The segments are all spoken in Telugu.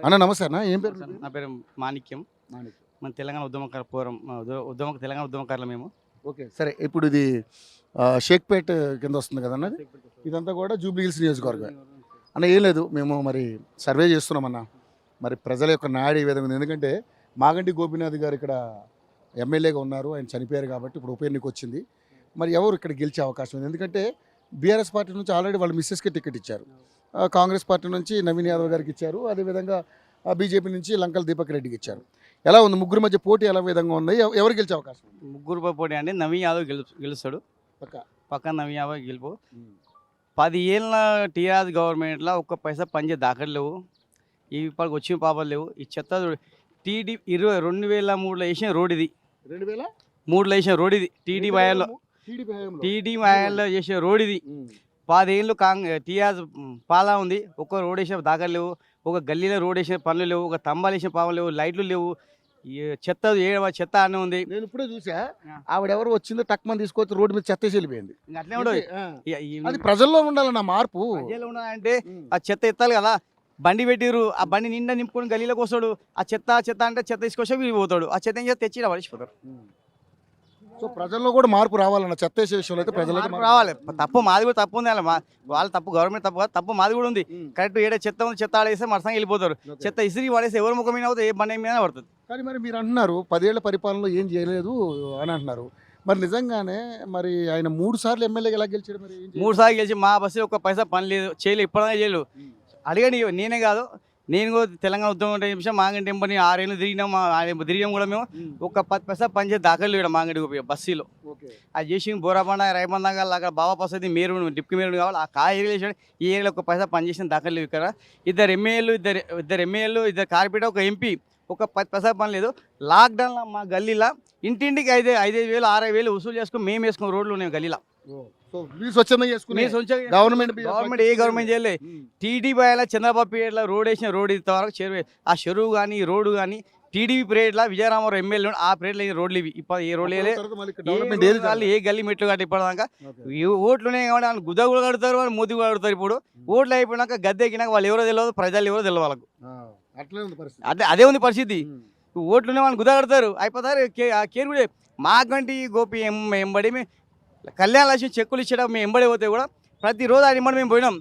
అన్న నమస్తే అన్న, ఏం పేరు మీది? నా పేరు మాణిక్యం. మాణిక్. మన తెలంగాణ ఉద్యమకార పూర్వం తెలంగాణ ఉద్యమకారులు మేము. ఓకే సరే, ఇప్పుడు ఇది షేక్పేట్ కింద వస్తుంది కదన్న, ఇదంతా కూడా జూబ్లీ హిల్స్ నియోజకవర్గం అన్న. ఏం లేదు, మేము మరి సర్వే చేస్తున్నామన్న, మరి ప్రజల యొక్క నాడి ఈ విధంగా ఉంది. ఎందుకంటే మాగంటి గోపీనాథ్ గారు ఇక్కడ ఎమ్మెల్యేగా ఉన్నారు, ఆయన చనిపోయారు కాబట్టి ఇప్పుడు ఉప ఎన్నిక వచ్చింది. మరి ఎవరు ఇక్కడ గెలిచే అవకాశం ఉంది? ఎందుకంటే బీఆర్ఎస్ పార్టీ నుంచి ఆల్రెడీ వాళ్ళు మిస్సెస్కి టికెట్ ఇచ్చారు, కాంగ్రెస్ పార్టీ నుంచి నవీన్ యాదవ్ గారికి ఇచ్చారు, అదేవిధంగా బీజేపీ నుంచి లంకల్ దీపక్ రెడ్డికి ఇచ్చారు. ఎలా ఉంది ముగ్గురు మధ్య పోటీ, ఎలా విధంగా ఉంది, ఎవరు గెలిచే అవకాశం? ముగ్గురు పోటీ అండి. నవీన్ యాదవ్ గెలుస్తాడు పక్క నవీన్ యాదవ్ గెలుపు. 10 ఏళ్ళ టీఆర్ఎస్ గవర్నమెంట్లో ఒక్క పైసా పనిచే దాఖలు లేవు, ఇప్పటికి వచ్చిన పాపాలు లేవు. ఈ చెత్త టీడీ 2003లో వేసిన రోడ్ ఇది, 2003లో వేసిన రోడ్ ఇది. టీడీ వయాల్లో చేసే రోడ్ ఇది. 10 ఏళ్ళు టీఆర్ఎస్ పాలా ఉంది, ఒక్క రోడ్ వేసిన దాఖలు లేవు, ఒక గల్లీలో రోడ్ వేసిన పనులు లేవు, ఒక తంబాలు వేసిన పాపలు లేవు, లైట్లు లేవు. చెత్త అనే ఉంది. నేను ఇప్పుడే చూసా, ఆవిడెవరు వచ్చిందో టక్మని తీసుకొచ్చి రోడ్డు మీద చెత్త వేసి వెళ్ళిపోయింది. అట్లే ఉండదు, అది ప్రజల్లో ఉండాలన్న మార్పు. ప్రజల్లో ఉండాలంటే ఆ చెత్త ఎత్తాలి కదా. బండి పెట్టిరు, ఆ బండి నిండా నింపుకొని గల్లీలోకి వస్తాడు, ఆ చెత్త అంటే చెత్త తీసుకొచ్చా వీళ్ళు పోతాడు, ఆ చెత్త ఏం చేస్తే తెచ్చి పడిచిపోతారు. సో ప్రజల్లో కూడా మార్పు రావాలన్న, చెత్త వేసే విషయంలో అయితే ప్రజలకు రావాలి. తప్పు మాది కూడా తప్పు ఉంది, వాళ్ళ తప్పు గవర్నమెంట్ తప్పు కాదు, తప్పు మాది కూడా ఉంది. కరెక్ట్ ఏడే చెత్త ఉంది, చెత్త ఆడేస్తే మరసంగా వెళ్ళిపోతారు. చెత్త ఇసిరి వాడేస్తే ఎవరి ముఖం మీద అవుతుంది, ఏ బండి మీద పడుతుంది. కానీ మరి మీరు అంటున్నారు 10 ఏళ్ల పరిపాలనలో ఏం చేయలేదు అని అంటున్నారు. మరి నిజంగానే మరి ఆయన 3 సార్లు ఎమ్మెల్యేగా ఎలా గెలిచాడు? మరి 3 సార్లు గెలిచి మా బస్సు ఒక్క పైసా పని లేదు, చేయలేదు, ఇప్పటిదాకా చేయలేదు. అడిగండి, నేనే కాదు, నేను కూడా తెలంగాణ ఉద్యమం నిమిషం మాగంటి ఎంపని 6 ఏళ్ళు తిరిగినాం కూడా మేము. ఒక 10 పైసా పనిచేసి దాఖలు ఇక్కడ మాగంటి బస్సులో. అది చేసి బోరాబండ రైబండ అక్కడ బాబా పసది మేరు డిప్యూటీ మేరు కావాలి, ఆ ఏరియా ఈ ఏరియాలో ఒక పైసా పనిచేసిన దాఖలు లేవు. ఇక్కడ ఇద్దరు ఎమ్మెల్యేలు, ఇద్దరు కార్పొరేటర్, ఒక ఎంపీ, ఒక 10 పైసా పని లేదు. లాక్డౌన్లో మా గల్లీలో ఇంటింటికి 5,000 6,000 వసూలు చేసుకుని మేము వేసుకున్న రోడ్లు ఉన్నాయి గల్లీలో. గవర్నమెంట్ ఏ గవర్నమెంట్ చేయలే. టీడీ పీరియడ్లో చంద్రబాబు పీరియడ్లో రోడ్ వేసిన రోడ్ ఇంతవరకు చెరువు, ఆ చెరువు కానీ రోడ్డు కానీ టీడీపీ పీరియడ్లో విజయరామారావు ఎమ్మెల్యే ఆ పీరియడ్లో ఈ రోడ్లు ఇవి. ఇప్పుడు ఏ రోడ్లు ఏ గల్లీ మెట్లు కట్టి ఇప్పటిదాకా ఓట్లునే కాబట్టి వాళ్ళు గుద్ద కూడా కడతారు, వాళ్ళు మూతి కూడా కడతారు. ఇప్పుడు ఓట్లు అయిపోయినాక గద్దె ఎక్కినాక వాళ్ళు ఎవరో తెలియదు, ప్రజలు ఎవరో తెలియదు వాళ్ళకు. అదే ఉంది పరిస్థితి. ఓట్లునే వాళ్ళు గుద్ద కడతారు, అయిపోతారు. కేర్ కూడా మాగంటి గోపి ఎంబడి కళ్యాణ లక్ష్మి చెక్కులు ఇచ్చేటప్పుడు మేము ఎంబడి పోతే కూడా ప్రతిరోజు ఆయన ఎంబడి మేము పోయినాం.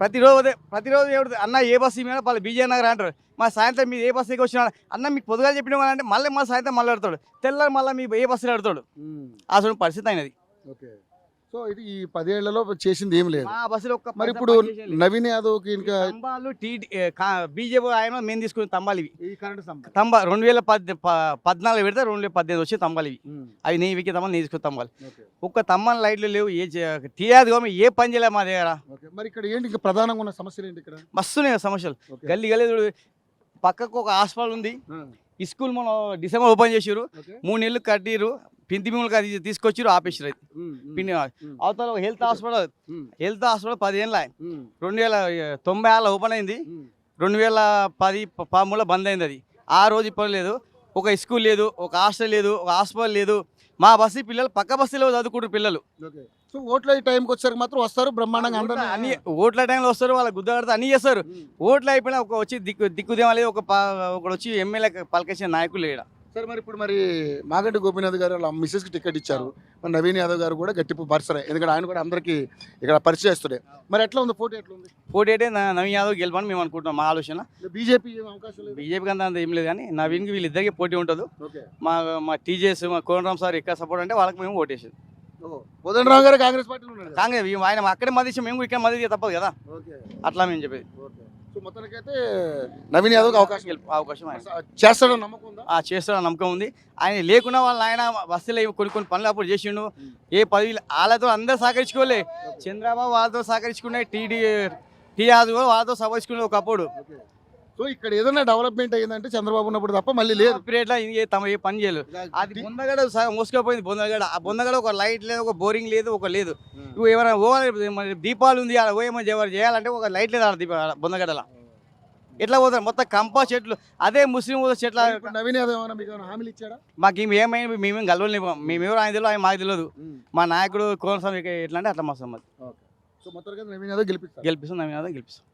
ప్రతిరోజు ఎవరు అన్న ఏ బస్సు మీద వాళ్ళు బీజే నగర్ అంటారు. మా సాయంత్రం మీరు ఏ బస్సు ఎక్కి వచ్చినా అన్న మీకు పొద్దుగా చెప్పిన అంటే మళ్ళీ మా సాయంత్రం మళ్ళీ ఆడతాడు, తెల్లారి మళ్ళీ మీ ఏ బస్సులో ఆడతాడు. అసలు పరిస్థితి అయినది. సో ఇది ఈ 10 ఏళ్లలో చేసింది ఏం లేదు. మా బస్సులో మరి ఇప్పుడు నవీన్ యాదవ్కి ఇంకా తంబాలు బీజేపీ ఆయన మేము తీసుకునే తంబాలు ఇవి. 2014 పెడితే 2018 వచ్చే తంబాలు ఇవి. అవి నేను వికే తమ్మాలు, నేను తీసుకునే తంబాలు. ఒక్క తమ్మని లైట్లు లేవు, టీఆర్ఎస్ గవర్నమెంట్ ఏ పని చేయలేదు మా దగ్గర. మరి ఇక్కడ ఏంటి ఇంకా ప్రధానంగా ఉన్న సమస్యలు ఏంటి? ఇక్కడ మస్తున్నాయి సమస్యలు. గల్లీ పక్కకు ఒక హాస్పిటల్ ఉంది, ఈ స్కూల్ మనం డిసెంబర్ ఓపెన్ చేసారు, 3 నెలలు కట్టిరు, పిండి మిమ్మల్ని తీసుకొచ్చారు, ఆపేసారు. పిండి అవతల హెల్త్ హాస్పిటల్ 10 ఏళ్ళ 2090 ఓపెన్ అయింది, 2010 బంద్ అయింది. అది ఆ రోజు ఇప్పుడు లేదు. ఒక స్కూల్ లేదు, ఒక హాస్టల్ లేదు, ఒక హాస్పిటల్ లేదు. మా బస్సు పిల్లలు పక్క బస్సులో చదువుకుంటారు పిల్లలు. సో ఓట్ల టైంకి వచ్చారు మాత్రం వస్తారు బ్రహ్మాండంగా, అందరూ అన్ని ఓట్ల టైంలో వస్తారు, వాళ్ళ గుద్ద కడతారు, అన్ని చేస్తారు. ఓట్లు అయిపోయినా ఒక వచ్చి దిక్కుదేమా లేదు, ఒకడు వచ్చి ఎమ్మెల్యే పలకేసిన నాయకులు లేడ. సరే, మరి ఇప్పుడు మరి మాగంటి గోపీనాథ్ గారు వాళ్ళ మిస్సెస్కి టికెట్ ఇచ్చారు, మరి నవీన్ యాదవ్ గారు కూడా గట్టి పరిసరే, ఎందుకంటే ఆయన కూడా అందరికీ ఇక్కడ పరిచయస్తుడే. మరి ఎట్లా ఉంది పోటీ? ఎట్లా ఉంది పోటీ? అంటే నవీన్ యాదవ్ గెలపని మేము అనుకుంటున్నాం, మా ఆలోచన. బీజేపీకి అంత ఏం లేదు, కానీ నవీన్కి వీళ్ళిద్దరికి పోటీ ఉంటుంది. మా టీజేఎస్, మా కోనరామ్ సార్ ఎక్కడ సపోర్ట్ అంటే వాళ్ళకి మేము ఓటేసాం. కోదండరామ్ గారు కాంగ్రెస్ పార్టీలో కాంగ్రెస్ ఆయన అక్కడే మద్దతు, మేము ఇక్కడ మద్దతు తప్పదు కదా, అట్లా మేము చెప్పేది. సో మొత్తానికైతే నవీన్ యాదవ్కి అవకాశం చేస్తాడని నమ్మకం ఉందా? చేస్తాడని నమ్మకం ఉంది. ఆయన లేకున్నా వాళ్ళ ఆయన బస్సులో కొన్ని పనులు అప్పుడు చేసిండు. ఏ పదవి వాళ్ళతో అందరూ సహకరించుకోలే, చంద్రబాబు వాళ్ళతో సహకరించుకునే, టీఆర్ఎస్ కూడా వాళ్ళతో సహకరించుకునే ఒకప్పుడు. సో ఇక్కడ ఏదైనా డెవలప్మెంట్ అయ్యిందంటే చంద్రబాబు ఉన్నప్పుడు తప్ప మళ్ళీ లేదు. పీరియడ్లో తమ ఏ పని చేయలేదు. అది బొందగడ మోసుకపోయింది. ఆ బొందగడ ఒక లైట్ లేదు, ఒక బోరింగ్ లేదు, ఒక లేదు. ఇవి ఏమైనా దీపాలు ఉంది, ఏమో చేయాలంటే ఒక లైట్ లేదు ఆడ బొందగడలా. ఎట్లా పోతారు? మొత్తం కంపా చెట్లు, అదే ముస్లిం చెట్ల. నవీన్ యాదవ్ హామీలు ఇచ్చాడా? మాకు ఏమైనా మేమేం గెలవలేము, మేమెవరు ఆయన తెలియదు, ఆయన మాకు తెలియదు. మా నాయకుడు కోనస్వామి ఎట్లా అంటే అట్లా మా సమ్మతి. సో మొత్తం నవీన్ యాదవ్ గెలిపిస్తాం. నవీన్ యాదవ్ గెలిపిస్తాం.